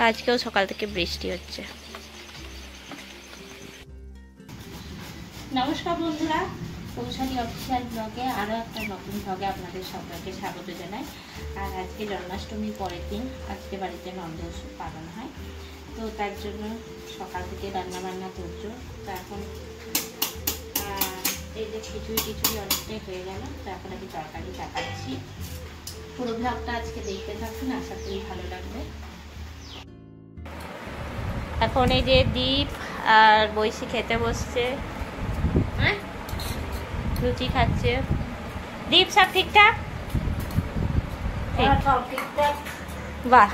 আজকেও সকাল থেকে বৃষ্টি হচ্ছে। নমস্কার বন্ধুরা, কৌশলী অফিসিয়াল ব্লগে আরও একটা নতুন ব্লগে আপনাদের সবাইকে স্বাগত জানাই। আর আজকে জন্মাষ্টমীর পরের দিন, আজকে বাড়িতে নন্দ উৎসব পালন হয়, তো তার জন্য সকাল থেকে রান্নাবান্না করছো। তো এখন এই যে খিচুড়ি অনেকটাই হয়ে গেল, তো এখন আমি তরকারি চাপাচ্ছি। পুরো ব্লগটা আজকে দেখতে থাকুন, আশা করি ভালো লাগবে। এখন এই যে দীপ আর বৈশি খেতে বসছে, লুচি খাচ্ছে। দীপ সব ঠিকঠাক? বাহ,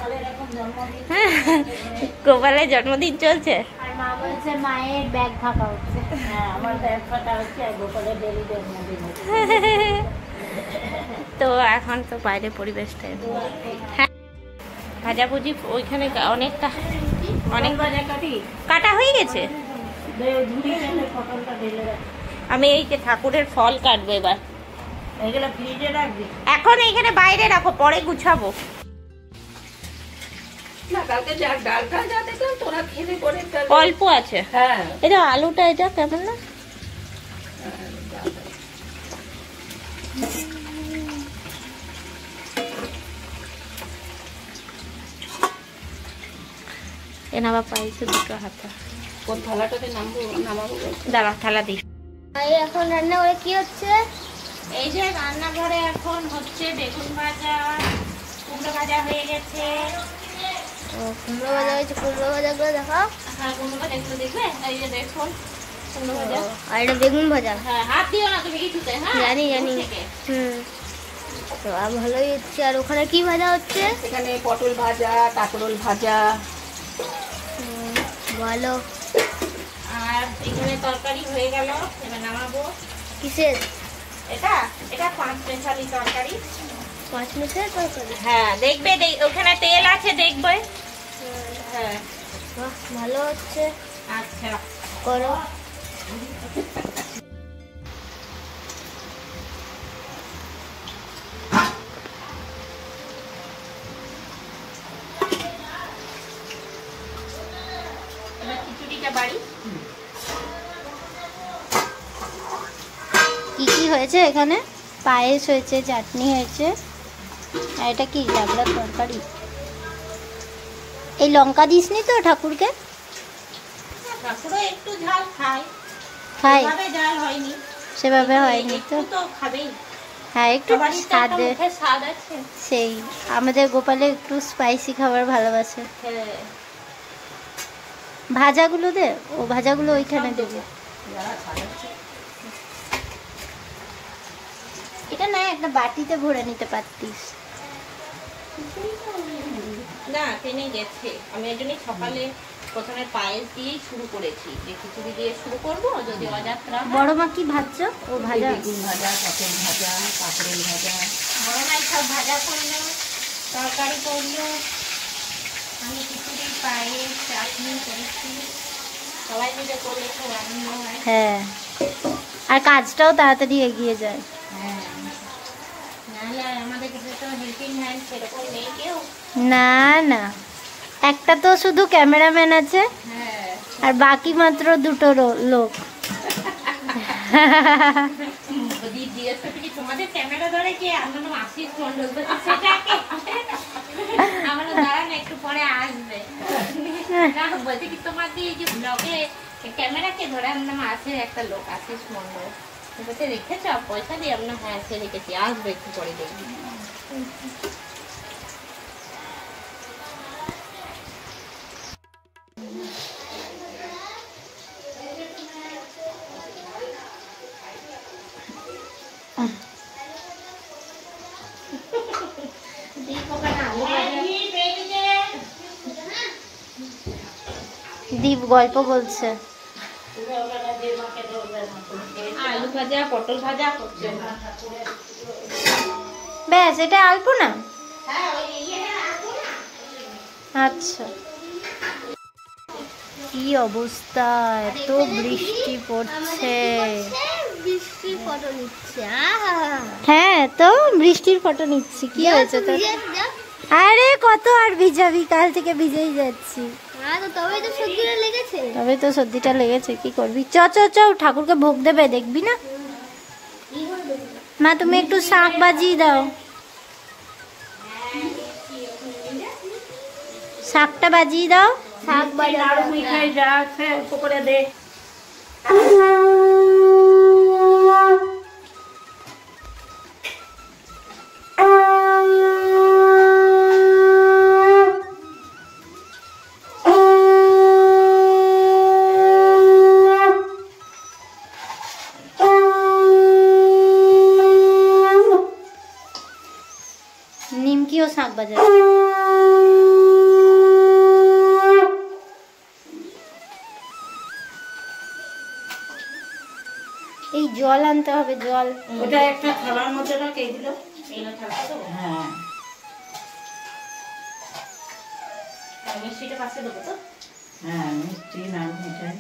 গোপালের জন্মদিন চলছে। মা বলছে মায়ের ব্যাগ ফাঁকা হচ্ছে। হ্যাঁ, আমার ব্যাগ ফাঁকা হচ্ছে আর গোপালের ডেলি জন্মদিন হচ্ছে। তো এখন তো বাইরে পরিবেশটা হ্যাঁ, ভাজাভুজি ওইখানে অনেকটা অনেক কাটা হয়ে গেছে। আমি এই যে ঠাকুরের ফল কাটবো এবার, এখন এইখানে বাইরে রাখো, পরে গুছাবো। অল্প আছে। এটা আলুটা এটা কেমন না, এনাবা পাইছে দুটো হাতা। কোন থালাটাতে নামাবো? দাঁড়া, থালা দিই। এখন রান্না করে কি হচ্ছে? এই যে রান্নাঘরে এখন হচ্ছে বেগুন ভাজা, কুমড়ো ভাজা হয়ে গেছে। কুমড়ো ভাজা হয়েছে, কুমড়ো ভাজাগুলো দেখাও। হ্যাঁ, কুমড়ো ভাজাগুলো দেখবে, এই যে দেখুন কুমড়ো ভাজা। আর এটা বেগুন ভাজা। হ্যাঁ, হাত দিও না তুমি কিছুতে। হ্যাঁ, জানি তো ভালোই হচ্ছে। আর ওখানে কি ভাজা হচ্ছে? এখানে পটল ভাজা, কাঁকরোল ভাজা। ভালো। আর এখানে তরকারি হয়ে গেল, এবার নামাবো। কিসের এটা? এটা 5 স্পেশালি তরকারি। 5 মিনিটের তরকারি? হ্যাঁ, দেখবে ওখানে তেল আছে, দেখবে। হ্যাঁ, ভালো হচ্ছে। আচ্ছা করো। কি কি হয়েছে এখানে? পায়েস হয়েছে, চাটনি হয়েছে, আর এটা কি লাবড়ার তরকারি। এই লঙ্কা দিসনি তো ঠাকুরকে? ঠাকুরও একটু ঝাল খায়, খায়, ঝাল হয়নি, সেভাবে হয়নি তো খাবেই। হ্যাঁ, একটু স্বাদ আছে। সেই আমাদের গোপালে একটু স্পাইসি খাবার ভালোবাসে। ভাজাগুলো দে, ও ভাজাগুলো ওইখানে দেবে। এটা না একটা বাটিতে ভরে নিতে পারতিস। না, ট্রেনে গেছে। আমি এই জন্যই সকালে প্রথমে পায়েস দিয়েই শুরু করেছি, যে খিচুড়ি দিয়ে শুরু করবো যদি অযাত্রা। বড় মা কি ভাজছো? ও ভাজা, বেগুন ভাজা, পটল ভাজা, কাঁকরোল ভাজা। বড় মাই সব ভাজা করলো, তরকারি করলো, আমি খিচুড়ি, পায়েস, চাটনি করেছি। সবাই মিলে করলে খুব আনন্দ হয়। হ্যাঁ, আর কাজটাও তাড়াতাড়ি এগিয়ে যায়। হ্যাঁ, নাহলে আমাদের কাছে তো হেল্পিং হ্যান্ড সেরকম নেই কেউ। না না, একটা তো শুধু ক্যামেরাম্যান আছে, আর বাকি মাত্র 2টো লোক। তোমাদের ক্যামেরা ধরে কে? আমার নাম আশিস মন্ডল। সেটাকে আমার দাঁড়ান একটু পরে আসবে। না, বলছে কি তোমাদের এই যে ব্লগে ক্যামেরাকে ধরে আমার নাম আছে একটা লোক, আশিস মন্ডল। বলছে রেখেছ পয়সা দিয়ে? আমরা হ্যাঁ, সে রেখেছি, আসবে একটু পরে দেখবি। দীপ গল্প বলছে। আলু ভাজা, পটল ভাজা করছে। ব্যাস, এটা আলপনা? আচ্ছা, কি অবস্থা, এত বৃষ্টি পড়ছে। বৃষ্টির ফটো নিচ্ছে। হ্যাঁ, তো বৃষ্টির ফটো নিচ্ছি। কি হয়েছে তোর? আরে কত আর ভিজাবি, কাল থেকে ভিজেই যাচ্ছি। তবে তো সর্দিটা লেগেছে, কি করবি? চ চ চ, ঠাকুরকে ভোগ দেবে, দেখবি না? মা তুমি একটু শাঁখ বাজিয়ে দাও, শাঁখটা বাজিয়ে দাও। শাঁখ বাজাও, মিঠাই যা আছে পকড়ে দে। নিমকিও শাঁখ বাজাও। এই জল আনতে হবে, জল। ওটা একটা থালার মধ্যে রাখ, এইগুলো এইগুলো থাকবে তো? হ্যাঁ। মিষ্টিটা পাশে দেবো তো? হ্যাঁ, মিষ্টি নাড়ু মিঠাই।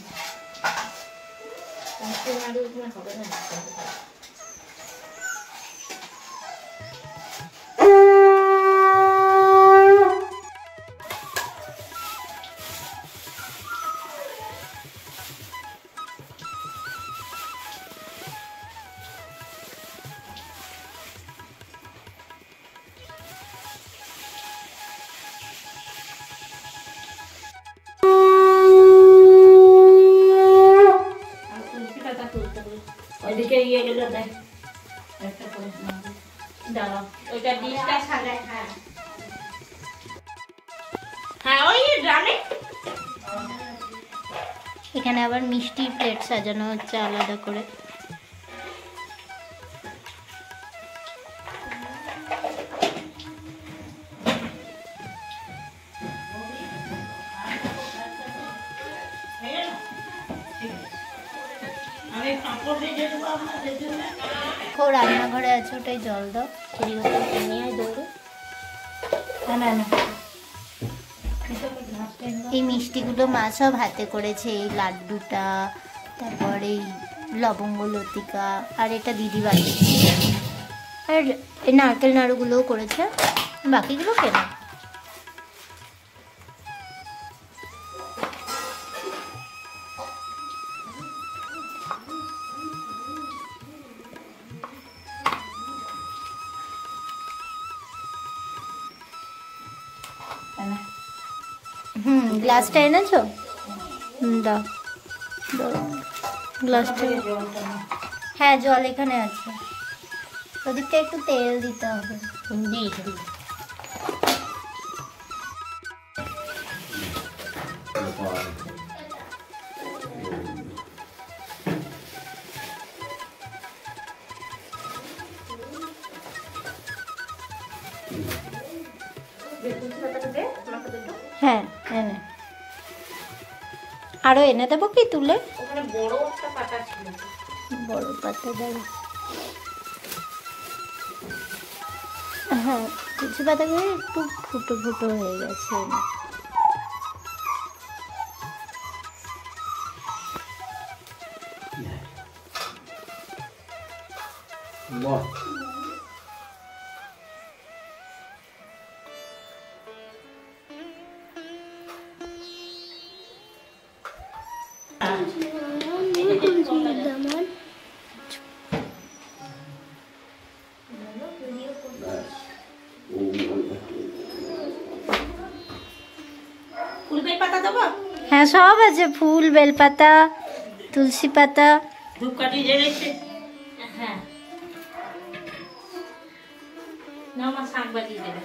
মিষ্টি নাড়ু হবে না। ওইদিকে ইয়ে গেলে দেখ একটা করে দাঁড়াও, ওইটা ডিশটা সাজায়। হ্যাঁ হ্যাঁ, ওই ড্রামে। এখানে আবার মিষ্টির প্লেট সাজানো হচ্ছে আলাদা করে। ও রান্নাঘরে আছে, ওটাই জল দাও। নিয়ে দৌড়ে না না, এই মিষ্টিগুলো মা সব হাতে করেছে। এই লাড্ডুটা, তারপর এই লবঙ্গ লতিকা, আর এটা দিদি বানিয়েছে। আর এই নারকেল নাড়ুগুলোও করেছে, বাকিগুলো কেনা। গ্লাসটা এনেছো? দাও দাও গ্লাসটা। হ্যাঁ, জল এখানে আছে। ওদিকটা একটু তেল দিতে হবে। হ্যাঁ এনে, আরো এনে দেবো কি তুলে? ওখানে বড় একটা পাতা ছিল, বড় পাতা দেবো। হ্যাঁ, কিছু পাতাগুলো একটু ফুটো ফুটো হয়ে গেছে। হ্যাঁ, সব আছে, ফুল, বেলপাতা, তুলসী পাতা। ধূপকাঠি জ্বেলেছে। হ্যাঁ না, আমার শাঁখ বাজিয়ে দেবে।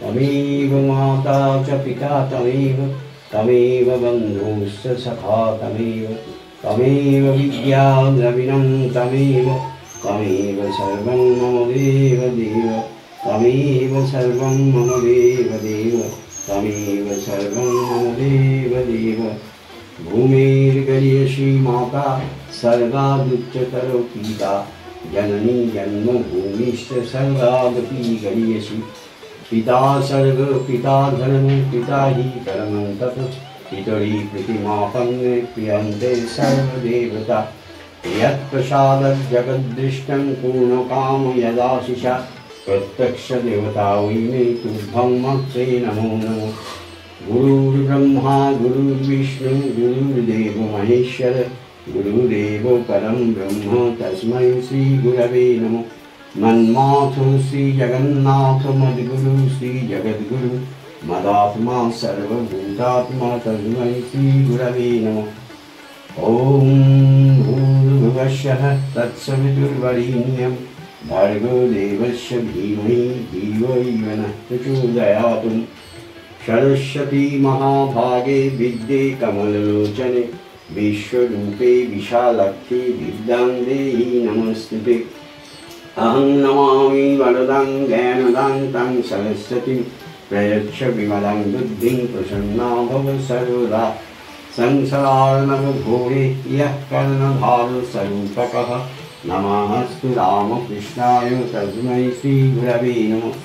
तमेव माता च पिता तमेव तमेव बन्धुश्च सखा तमेव तमेव विद्यां द्रविणं तमेव तमेव सर्वं मम देव देव तमेव सर्वं मम देव देव तमेव सर्वं मम देव देव भूमिर्गरीयसी माता सर्गादुच्चतरो पिता जननी जन्मभूमिश्च सर्गादपि गरीयसी पिता सर्ग पिता धर्म पिता हि धर्मं तत् पितरि प्रतिमापन्ने प्रियन्ते सर्वदेवता यत्प्रसादत् जगद्दृष्टं पूर्णकाम यदाशिषा प्रत्यक्षदेवता वै मे तुभ्यं मत्से नमो नमः गुरुर्ब्रह्मा गुरुर्विष्णु गुरुर्देवो महेश्वर गुरुदेवो परं ब्रह्म तस्मै श्री गुरवे नमः मन्माथो श्री जगन्नाथ मद्गुरु श्री जगद्गुरु मदात्मा सर्वभूतात्मा तस्मै श्री गुरवे नमः ॐ भूर्भुवस्सुः तत्सवितुर्वरेण्यं भर्गो देवस्य धीमहि धियो यो नः प्रचोदयात् सरस्वती महाभागे विद्ये कमललोचने विश्वरूपे विशालाक्षी विद्यां देहि नमस्तुते अहं नमामि वरदां ज्ञानदां तं सरस्वतीं प्रयच्छ विमलां बुद्धिं प्रसन्ना भव सर्वदा संसारनवघोरे यः कर्णभावस्वरूपकः नमस्ते रामकृष्णाय तस्मै श्रीगुरवे नमः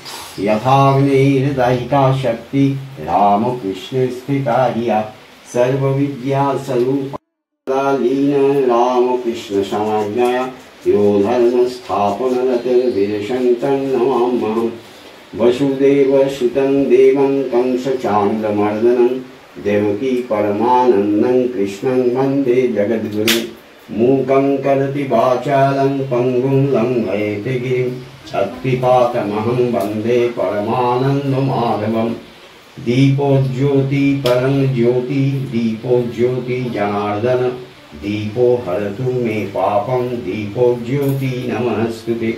यथाग्नेर्दहिता शक्ति रामकृष्णे स्थिता हिया सर्वविद्यास्वरूपा लीन रामकृष्ण समाज्ञया यो धर्मस्थापनरतिर्विरशन्तं नमाम्यहम् वसुदेवसुतं देवं कंसचाण्डमर्दनं देवकी परमानन्दं कृष्णं वन्दे जगद्गुरुं मूकं करोति वाचालं पङ्गुं लङ्घयते गिरिं तत्कृपातमहं वन्दे परमानन्दमाधवम् दीपो ज्योति परं ज्योति दीपो ज्योति जनार्दन दीपो हरतु मे पापं दीपो ज्योति नमस्ते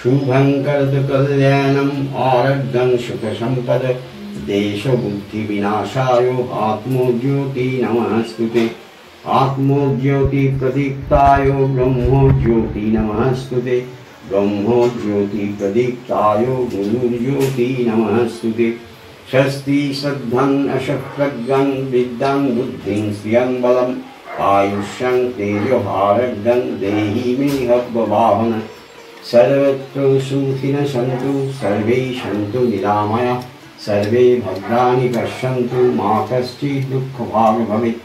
शुभं करोतु कल्याणम् आरोग्यं सुखसम्पद देशबुद्धिविनाशाय आत्मज्योति नमस्ते आत्मज्योति प्रदीप्ताय ब्रह्मज्योति नमस्ते ब्रह्मज्योति प्रदीप्ताय गुरुज्योति नमस्ते स्वस्ति श्रद्धं अशप्रज्ञं विद्यां बुद्धिं श्रियं बलम् आयुष्यं तेजोहारग्यं देहि मे हव्यवाहन सर्वत्र सुखिनः सन्तु सर्वे सन्तु निरामयाः सर्वे भद्राणि पश्यन्तु मा कश्चित् दुःखभाग् भवेत्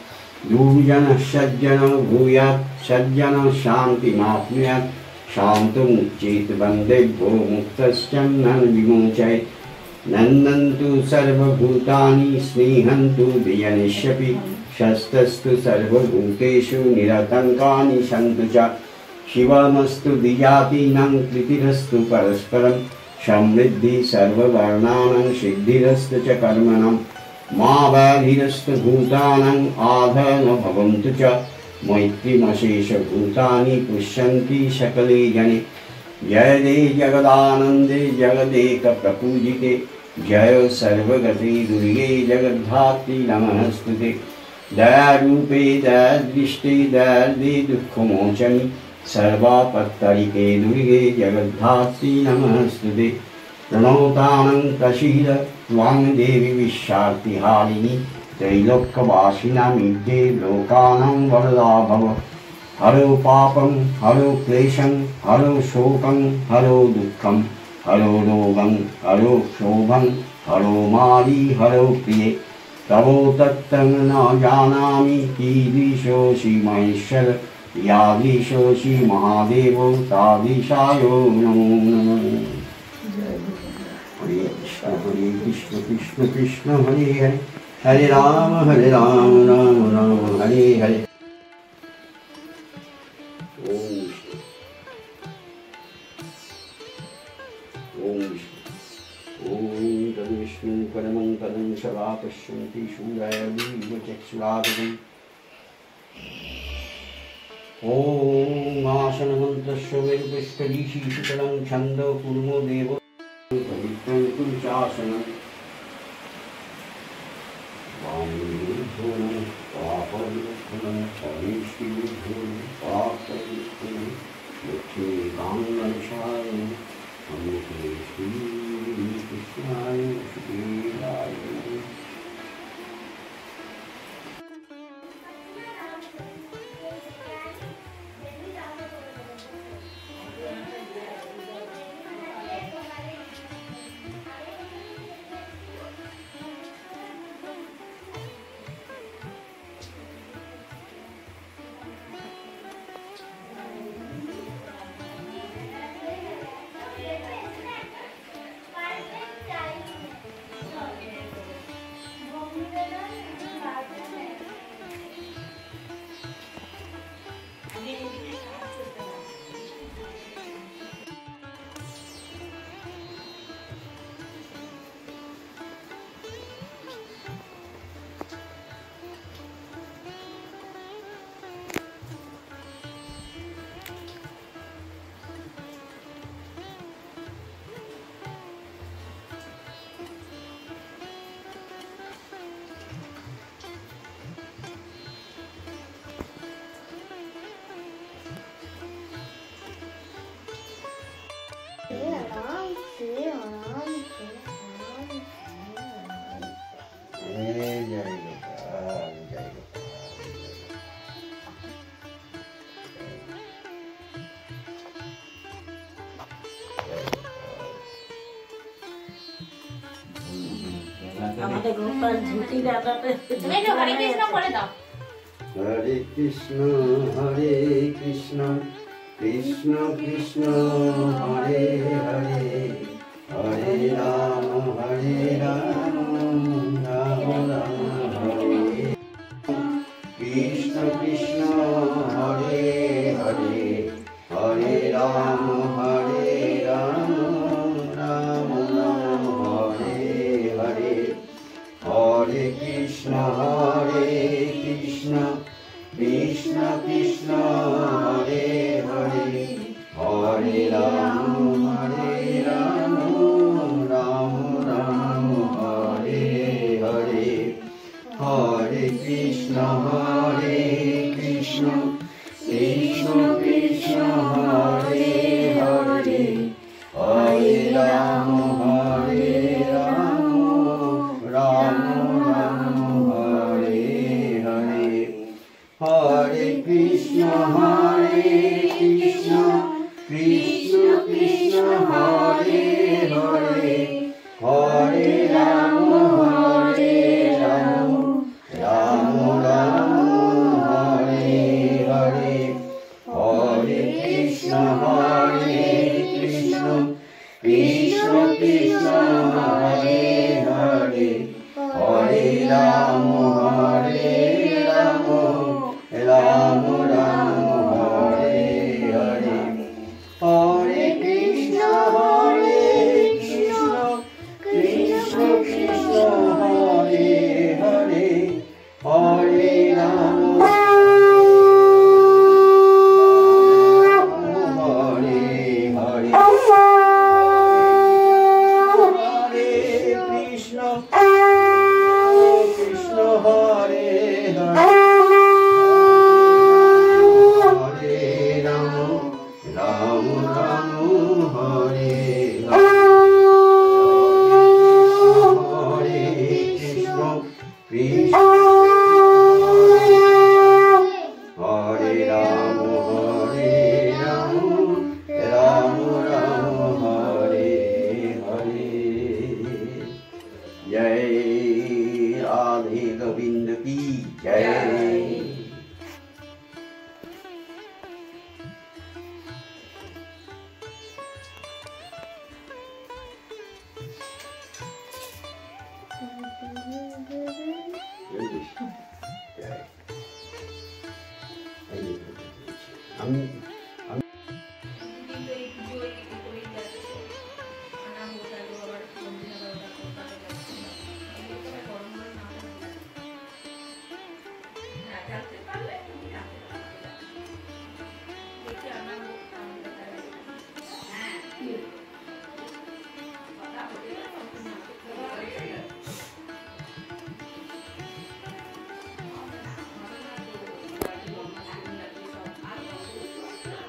दुर्जनः सज्जनो भूयात् सज्जनः शान्तिमाप्नुयात् शान्तमुच्चेत् वन्देभ्यो मुक्तश्चन्दनं विमोचयेत् नन्दन्तु सर्वभूतानि स्नेहन्तु विजनिष्यपि शस्तस्तु सर्वभूतेषु निरतङ्कानि सन्तु च शिवमस्तु द्विजातीनां प्रीतिरस्तु परस्परं समृद्धि सर्ववर्णानां सिद्धिरस्तु च कर्मणां मा व्याधिरस्तु भूतानां आधन भवन्तु च मैत्रीमशेषभूतानि पुष्यन्ति सकले जने जय दे जगदानन्दे जगदेक प्रपूजिते जय सर्वगते दुर्गे जगद्धात्री नमस्तुते दयारूपे दयादृष्टे दयार्दे दुःखमोचनि सर्वापत्तरिके दुर्गे जगद्धात्री नमस्तुते प्रणोतानं प्रसीद त्वां देवी विश्वार्तिहारिणी त्रैलोक्यवासिनामीड्ये लोकानां वरदा भव हरो पापं हरो क्लेशं हरो शोकं हरो दुःखं हरो रोगं हरो क्षोभं हरो मारी हरो प्रिये तवो तत्तं न जानामि कीदृशोऽसि महेश्वर यादृशोऽसि महादेवो तादृशायो नमो नमः हरे कृष्ण कृष्ण कृष्ण हरे हरे हरे राम राम राम हरे हरे विष्णु परमं पदं सदा पश्यन्ति शूरायचक्षुरागतम् ॐ आसनमन्त्रस्य वेदपुष्करीशीतलं छन्दो कुर्मो देवो पवित्रं चासनं वामदेवो पापं আমাদের গোপাল ঝুঁটি দাদাতে তুমি একটু হরে কৃষ্ণ করে দাও। হরে কৃষ্ণ কৃষ্ণ কৃষ্ণ হরে হরে হরে রাম রাম রাম হরে কৃষ্ণ কৃষ্ণ হরে হরে হরে রাম রাম রাম হরে হরে হরে কৃষ্ণ কৃষ্ণ কৃষ্ণ হরে হরে হরে রাম রাম রাম হরে হরে হরে কৃষ্ণ কৃষ্ণ কৃষ্ণ হরে হরে হরে রাম রাম রাম হরে হরে হরে কৃষ্ণ কৃষ্ণ কৃষ্ণ হরে হরে হরে রাম রাম রাম হরে হরে হরে কৃষ্ণ কৃষ্ণ কৃষ্ণ হরে হরে হরে রাম রাম রাম হরে হরে হরে কৃষ্ণ কৃষ্ণ কৃষ্ণ হরে হরে হরে রাম হরে হরে হরে কৃষ্ণ কৃষ্ণ হরে হরে হরে রাম রাম রাম হরে হরে কৃষ্ণ কৃষ্ণ হরে রাম রাম রাম হরে হরে जय राधे गोविंद की जय আমি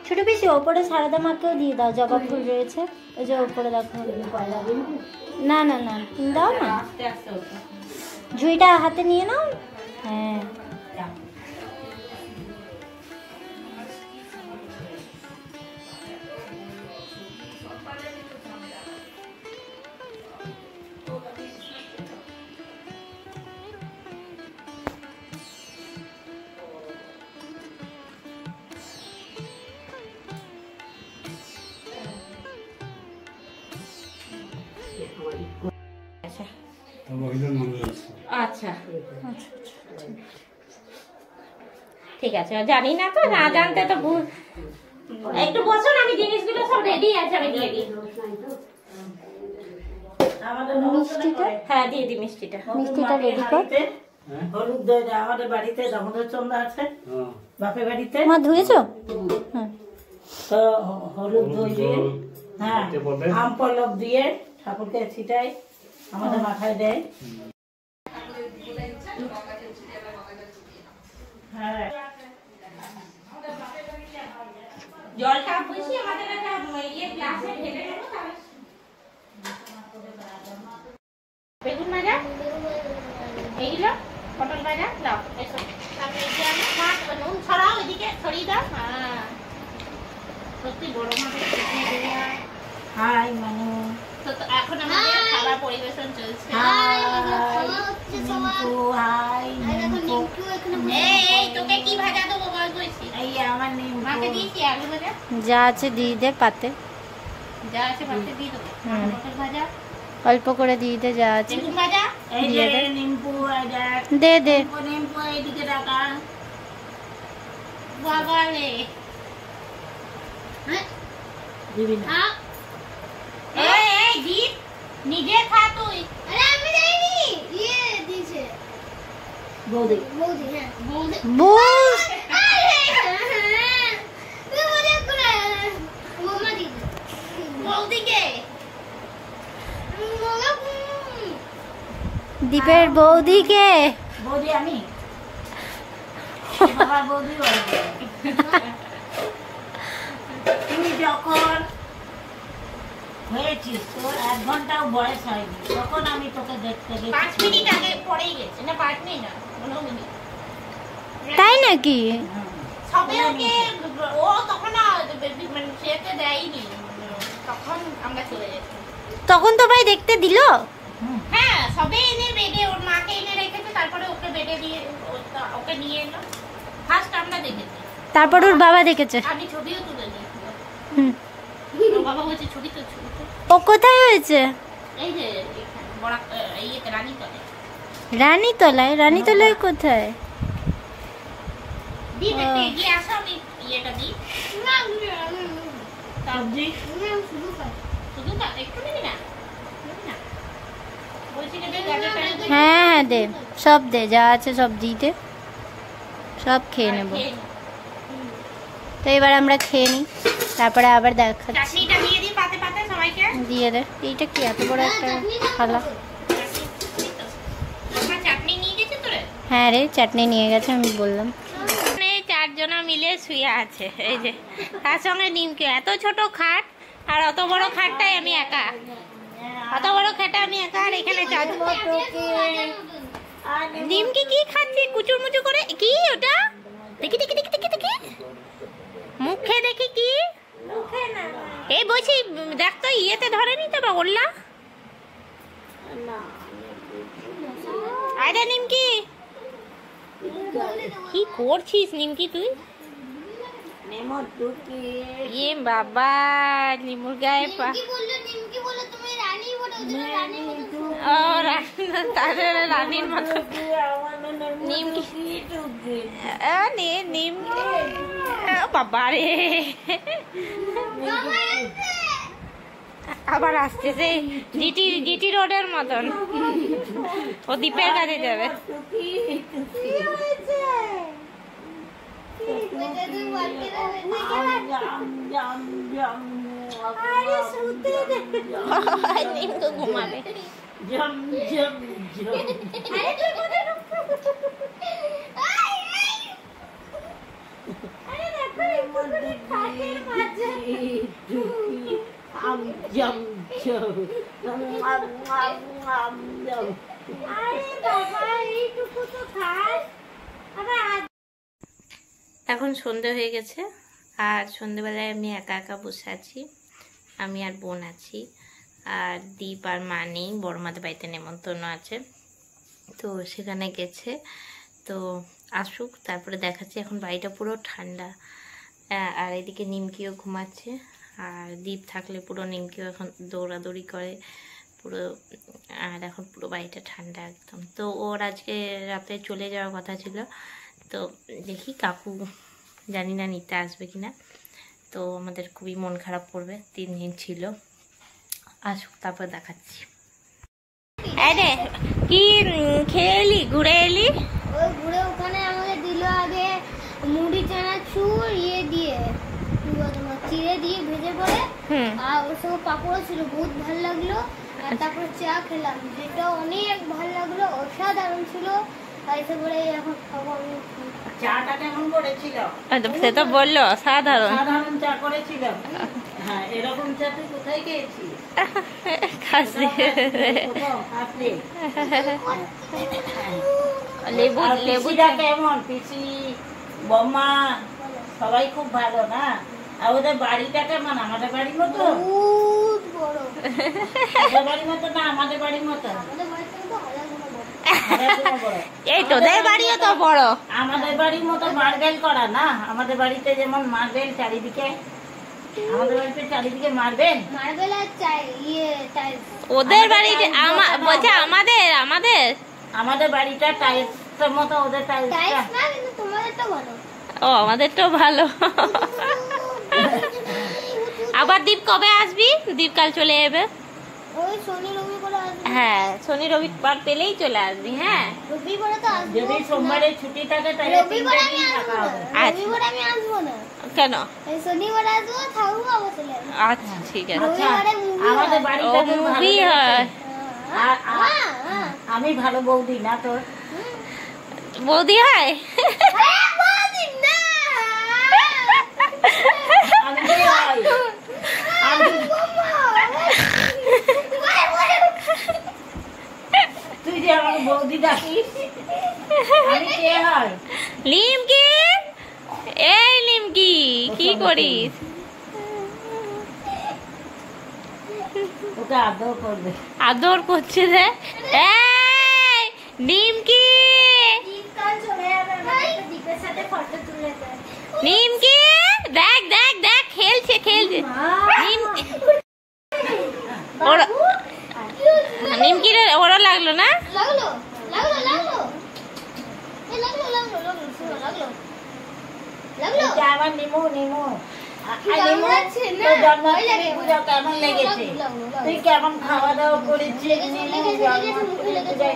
ছোট পিসি ওপরে সারদা মাকেও দিয়ে দাও, জবা ফুল রয়েছে ওই যে ওপরে দেখো। না না না তুমি দাও না, আস্তে আস্তে ওঠো। ঝুড়িটা হাতে নিয়ে নাও। হ্যাঁ আচ্ছা ঠিক আছে, জানি না তো, না জানতে তো ভুল। একটু বসো না, আমি জিনিসগুলো সব রেডি আছে, আমি দিয়ে দিই। মিষ্টিটা, হ্যাঁ দিয়ে দিই মিষ্টিটা। মিষ্টিটা রেডি কর। হলুদ দই আমাদের বাড়িতে দামোদর চন্দা আছে বাপের বাড়িতে। মা ধুয়েছো? হ্যাঁ তো হলুদ দই দিয়ে, হ্যাঁ আম পল্লব দিয়ে ঠাকুরকে ছিটাই, আমাদের মাথায় দেয়। হ্যাঁ জলটা বসিয়ে আমাদের একটা ইয়ে গ্লাসে ঢেলে নেবো, তাহলে বেগুন ভাজা এইগুলো, পটল ভাজা দাও, এসো। তারপরে এই যে আমি নুন ছড়াও, এদিকে ছড়িয়ে দাও। হ্যাঁ সত্যি বড় মাপের চিকেন দেওয়া। হাই মানু, তো এখন আমাদের খাবার পরিবেশন চলছে। Hi Nimku, hi Nimku. এই তোকে কি ভাজা দেবো বল, বলছি এই আমার মাকে নিমকু। দিয়েছি আলু ভাজা, যা আছে দিয়ে দে পাতে, যা আছে ভাতে দিয়ে দেবো। পটল ভাজা, অল্প করে দিয়ে দে যা আছে। বেগুন ভাজা এই যে নিমকু, এই দেখ দে দে নিমকু, এইদিকে টাকা। বাবা রে। দিবি না? এই এই দীপ নিজে খা তুই। বৌদি বৌদি বুঝ বৌদিকে দীপের বৌদিকে। বৌদি আমি বাবার বৌদি বলবো। তুই যখন হয়েছিস তোর 1 ঘন্টাও বয়স হয়নি, তখন আমি তোকে দেখতে 5 গেছি। মিনিট আগে পরেই গেছে, না 5 মিনিট না 15 মিনিট। তাই নাকি? সবে ওকে ও তখন না মানে সেতে দেয়নি, তখন আমরা চলে গেছি। তখন তো ভাই দেখতে দিল। হ্যাঁ সবে এনে বেডে ওর মাকে এনে রেখেছে, তারপরে ওকে বেডে দিয়ে ওকে নিয়ে এলো। ফার্স্ট আমরা দেখেছি, তারপর ওর বাবা দেখেছে। আমি ছবিও তুলে নিয়েছি। হুম। ওর বাবা বলছে ছবি তো। ও কোথায় হয়েছে? এই যে এখানে বড় ইয়েতে রানীতলে। রানীতলায়? রানীতলায় কোথায়? দিন একটু এগিয়ে আসো, আমি ইয়েটা দিই। সবজি শুধু না একটু নিবি না? নিবি না? বলছি যে গাজরটা নিবি? হ্যাঁ হ্যাঁ দে, সব দে যা আছে সব দিয়ে দে, সব খেয়ে নেব। খেয়ে নে। তো এবার আমরা খেয়ে নিই, তারপরে আবার দেখাচ্ছি। চাটনিটা দিয়ে দিই পাতে পাতে সবাইকে। দিয়ে দে। এইটা কি এত বড় একটা থালা? আমরা চাটনি নিয়ে গেছি তোরে? হ্যাঁ রে চাটনি নিয়ে গেছে, আমি বললাম। এই 4 জনা মিলে শুয়ে আছে, এই যে তার সঙ্গে নিমকে। এত ছোট খাট, আর অত বড় খাটটাই আমি একা। অত বড় খাটটা আমি একা, আর এখানে 4 নিমকি কি খাচ্ছে কুচুর মুচু করে? কি ওটা? দেখি দেখি দেখি দেখি দেখি, মুখে দেখি কি? এই বলছি দেখ তো, ইয়েতে ধরেনি তো বা ওল্লা? আরে নিমকি কি করছিস নিমকি তুই? ইয়ে বাবা, নিমুর গায়ে পা। ও তাদের রানীর মতো নিমকি। নে নিমকি বাবা রে, আবার আসছে সেই জিটি রোডের মতন। ও দ্বীপের কাছে যাবে। নিমকে ঘুমাবে। এখন সন্ধে হয়ে গেছে, আর সন্ধেবেলায় আমি একা একা বসে আছি। আমি আর বোন আছি, আর দীপ আর মা নেই, বড় মাদের বাড়িতে নেমন্তন্ন আছে, তো সেখানে গেছে। তো আসুক, তারপরে দেখাচ্ছি। এখন বাড়িটা পুরো ঠান্ডা, আর এদিকে নিমকিও ঘুমাচ্ছে, আর দীপ থাকলে পুরো নিমকিও এখন দৌড়াদৌড়ি করে পুরো। আর এখন পুরো বাড়িটা ঠান্ডা একদম। তো ওর আজকে রাতে চলে যাওয়ার কথা ছিল, তো দেখি কাকু জানি না নিতে আসবে কিনা। তো আমাদের খুবই মন খারাপ করবে, 3 দিন ছিল। আসুক, তারপর দেখাচ্ছি। আরে কি খেয়ে এলি, ঘুরে এলি? ওই ঘুরে ওখানে আমাকে দিল আগে মুড়ি চানাচুর দিয়ে চিড়ে দিয়ে ভেজে পরে, আর ওর সঙ্গে পাপড় ছিল, বহুত ভালো লাগলো। আর তারপরে চা খেলাম, যেটা অনেক ভালো লাগলো, অসাধারণ ছিল। আর এসে পরে এখন খাবো আমি। চাটা কেমন করেছিল? সে তো বললো সাধারণ সাধারণ চা করেছিল। হ্যাঁ, এরকম চা তুই কোথায় খেয়েছিস? খাসি আসলে লেবু আর লেবু পিসিরা কেমন? পিসি, বম্মা সবাই খুব ভালো না? আর ওদের বাড়িটা কেমন? আমাদের বাড়ির মতো? বহুত বড়। ওদের বাড়ির মতো না আমাদের বাড়ির মতো? আমাদের বাড়ি থেকে তো হাজার গুণ বড়। হাজার গুণ বড়। এই তোদের বাড়িও তো বড়। আমাদের বাড়ির মতো মার্বেল করা না? আমাদের বাড়িতে যেমন মার্বেল চারিদিকে, আমাদের বাড়িতে চারিদিকে মার্বেল। মার্বেল আর টাইলস। ওদের বাড়িতে বলছে আমাদের আমাদের বাড়িটা টাইলসের মতো, ওদের টাইলসটা। টাইলস না, কিন্তু তোমাদেরটা ভালো। ও আমাদেরটাও ভালো। আবার দীপ কবে আসবি? দীপ কাল চলে যাবে। ওই শনি রবি করে আসবে। হ্যাঁ, শনি রবিবার পেলেই চলে আসবি। হ্যাঁ, রবিবারে তো আসবো। যদি সোমবারে ছুটি থাকে তাহলে রবিবারে 3 আমি দিন আসবো থাকা না। হবে। রবিবারে আমি আসবো না। কেন? এই শনিবারে আসবো, থাকবো, আবার চলে আসবো। আচ্ছা ঠিক আছে। আচ্ছা, রবিবারে movie আমাদের হয়। বাড়িটা ও খুব ভালো মুভি লেগেছে। হয়। আমি ভালো বৌদি না তোর? বৌদি হয়। আমি কে হই? তুই যে আমাকে বৌদি ডাকিস, আমি কে হয়? লিমকি, এই লিমকি কি করিস? ওকে আদর করবে। আদর করছে রে। এই লিমকি, লিমকি দেখ দেখ দেখ, খেলছে নিমকি রে, ওরা লাগলো না? লাগলো। এটা আমার নিমু। কি কামড়াচ্ছে না? তোর জন্মাষ্টমী লাগে। পুজো কেমন লেগেছে? তুই কেমন খাওয়া দাওয়া করেছিস? নিমু জন্মাষ্টমী পূজায়,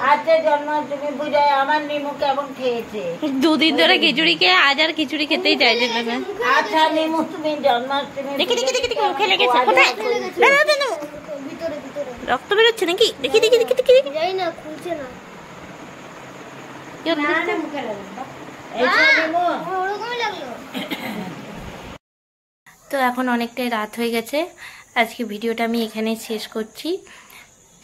আজকে জন্মাষ্টমী পূজায় আমার নিমু কেমন খেয়েছে? 2 দিন ধরে খিচুড়ি খেয়ে, আজ আর খিচুড়ি খেতেই চাইছে না। আচ্ছা নিমু, তুমি জন্মাষ্টমী দেখি মুখে লেগেছে। কোথায়? না। ভিতরে রক্ত বেরোচ্ছে নাকি? দেখি। যাই না, খুলছে না। এইসব নিমু। ওরকমই লাগলো। তো এখন অনেকটাই রাত হয়ে গেছে, আজকে ভিডিওটা আমি এখানে শেষ করছি।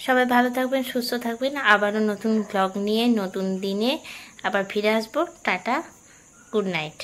সবাই ভালো থাকবেন, সুস্থ থাকবেন। আবারও নতুন ব্লগ নিয়ে নতুন দিনে আবার ফিরে আসবো। Tata, good night.